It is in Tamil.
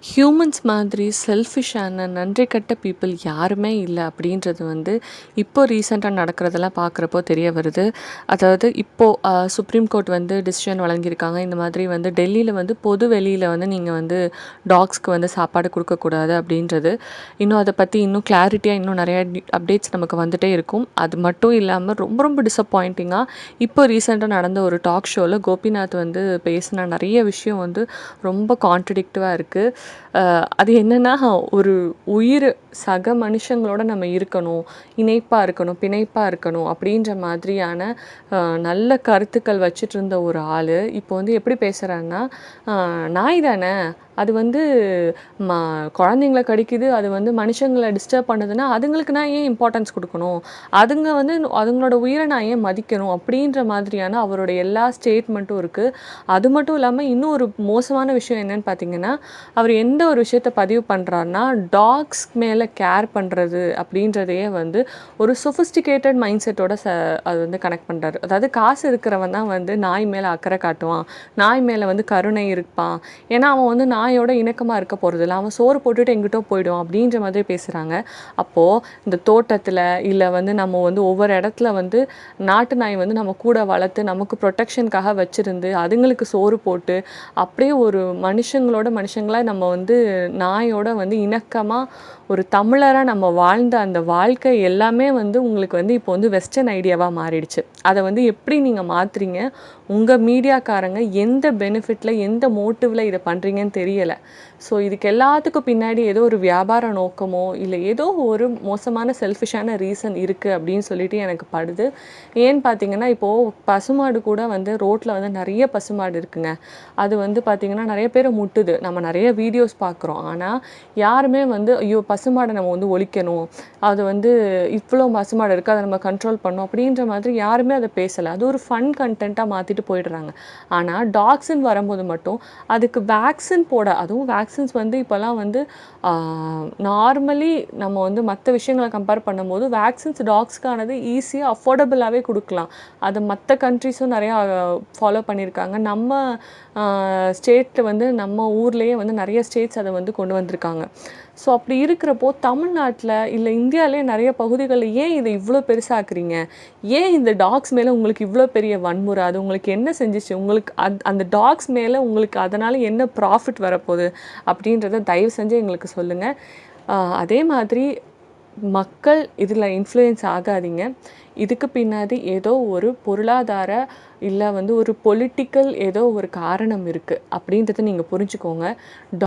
ஹியூமன்ஸ் மாதிரி செல்ஃபிஷான நன்றி கெட்ட பீப்புள் யாருமே இல்லை அப்படின்றது வந்து இப்போ ரீசெண்டாக நடக்கிறதெல்லாம் பார்க்குறப்போ தெரிய வருது. அதாவது இப்போது சுப்ரீம் கோர்ட் வந்து டிசிஷன் வழங்கியிருக்காங்க. இந்த மாதிரி வந்து டெல்லியில் வந்து பொது வெளியில் வந்து நீங்கள் வந்து டாக்ஸ்க்கு வந்து சாப்பாடு கொடுக்கக்கூடாது அப்படின்றது. இன்னும் அதை பற்றி இன்னும் கிளாரிட்டியாக இன்னும் நிறையா அப்டேட்ஸ் நமக்கு வந்துகிட்டே இருக்கும். அது மட்டும் இல்லாமல் ரொம்ப ரொம்ப டிசப்பாயிண்டிங்காக இப்போ ரீசெண்டாக நடந்த ஒரு டாக் ஷோவில் கோபிநாத் வந்து பேசின நிறைய விஷயம் வந்து ரொம்ப கான்ட்ரடிக்டிவாக இருக்குது. அது என்னென்னா, ஒரு உயிர் சக மனுஷங்களோட நம்ம இருக்கணும், இணைப்பாக இருக்கணும், பிணைப்பாக இருக்கணும் அப்படின்ற மாதிரியான நல்ல கருத்துக்கள் வச்சுட்டு இருந்த ஒரு ஆள் இப்போ வந்து எப்படி பேசுகிறான்னா, நாய் தானே அது வந்து ம குழந்தைங்கள கடிக்குது, அது வந்து மனுஷங்களை டிஸ்டர்ப் பண்ணுதுன்னா அதுங்களுக்கு நான் ஏன் இம்பார்ட்டன்ஸ் கொடுக்கணும், அதுங்க வந்து அதுங்களோட உயிரை நான் ஏன் மதிக்கணும் அப்படின்ற மாதிரியான அவருடைய எல்லா ஸ்டேட்மெண்ட்டும் இருக்குது. அது மட்டும் இல்லாமல் இன்னும் ஒரு மோசமான விஷயம் என்னன்னு பார்த்தீங்கன்னா, அவர் எந்த ஒரு விஷயத்த பதிவு பண்ணுறாருனா, டாக்ஸ் மேலே கேர் பண்ணுறது அப்படின்றதையே வந்து ஒரு சொஃபிஸ்டிகேட்டட் மைண்ட் செட்டோட அது வந்து கனெக்ட் பண்ணுறாரு. அதாவது காசு இருக்கிறவன் தான் வந்து நாய் மேலே அக்கறை காட்டுவான், நாய் மேலே வந்து கருணை இருப்பான், ஏன்னா அவன் வந்து நாயோட இணக்கமாக இருக்க போகிறதில்ல, அவன் சோறு போட்டுட்டு எங்கிட்டோ போயிடுவான் அப்படின்ற மாதிரி பேசுகிறாங்க. அப்போது இந்த தோட்டத்தில் இல்லை வந்து நம்ம வந்து ஒவ்வொரு இடத்துல வந்து நாட்டு நாய் வந்து நம்ம கூட வளர்த்து நமக்கு ப்ரொடெக்ஷனுக்காக வச்சுருந்து அதுங்களுக்கு சோறு போட்டு அப்படியே ஒரு மனுஷங்களாக நம்ம வந்து நாயோட வந்து இணக்கமாக ஒரு தமிழராக நம்ம வாழ்ந்த அந்த வாழ்க்கை எல்லாமே வந்து உங்களுக்கு வந்து இப்போ வந்து வெஸ்டர்ன் ஐடியாவாக மாறிடுச்சு. அதை வந்து எப்படி நீங்கள் மாற்றுறீங்க, உங்கள் மீடியாக்காரங்க எந்த பெனிஃபிட்டில் எந்த மோட்டிவில் இதை பண்ணுறீங்கன்னு தெரியலை. ஸோ இதுக்கு எல்லாத்துக்கும் பின்னாடி ஏதோ ஒரு வியாபார நோக்கமோ இல்லை ஏதோ ஒரு மோசமான செல்ஃபிஷான ரீசன் இருக்குது அப்படின்னு சொல்லிட்டு எனக்கு படுது. ஏன்னு பார்த்தீங்கன்னா, இப்போது பசுமாடு கூட வந்து ரோட்டில் வந்து நிறைய பசுமாடு இருக்குங்க. அது வந்து பார்த்திங்கன்னா நிறைய பேரை முட்டுது, நம்ம நிறைய வீடியோஸ் பார்க்குறோம். ஆனால் யாருமே வந்து ஐயோ பசுமாடை நம்ம வந்து ஒழிக்கணும், அது வந்து இவ்வளோ பசுமாடு இருக்குது அதை நம்ம கண்ட்ரோல் பண்ணணும் அப்படின்ற மாதிரி யாருமே அதை பேசலை. அது ஒரு ஃபன் கண்டென்ட்டாக மாற்றிட்டு போயிடுறாங்க. ஆனால் டாக்ஸுன்னு வரும்போது மட்டும் அதுக்கு வேக்சின் போட, அதுவும் வேக்சின்ஸ் வந்து இப்போல்லாம் வந்து நார்மலி நம்ம வந்து மற்ற விஷயங்களை கம்பேர் பண்ணும்போது வேக்சின்ஸ் டாக்ஸ்க்கானது ஈஸியாக அஃபோர்டபுளாகவே கொடுக்கலாம். அதை மற்ற கண்ட்ரிஸும் நிறையா ஃபாலோ பண்ணியிருக்காங்க. நம்ம ஸ்டேட்டில் வந்து நம்ம ஊர்லேயே வந்து நிறைய ஸ்டேட்ஸ் அதை வந்து கொண்டு வந்திருக்காங்க. ஸோ அப்படி இருக்கிறப்போ தமிழ்நாட்டில் இல்லை இந்தியாவிலே நிறைய பகுதிகளில் ஏன் இதை இவ்வளோ பெருசாக்குறீங்க, ஏன் இந்த டாக்ஸ் மேலே உங்களுக்கு இவ்வளோ பெரிய வன்முறை, அது உங்களுக்கு என்ன செஞ்சிச்சு, உங்களுக்கு அந்த டாக்ஸ் மேலே உங்களுக்கு அதனால் என்ன ப்ராஃபிட் வரப்போகுது அப்படின்றத தயவு செஞ்சு எங்களுக்கு சொல்லுங்கள். அதே மாதிரி மக்கள் இதில் இன்ஃப்ளூயன்ஸ் ஆகாதீங்க. இதுக்கு பின்னாடி ஏதோ ஒரு பொருளாதார இல்லை வந்து ஒரு பொலிட்டிக்கல் ஏதோ ஒரு காரணம் இருக்குது அப்படின்றத நீங்கள் புரிஞ்சுக்கோங்க.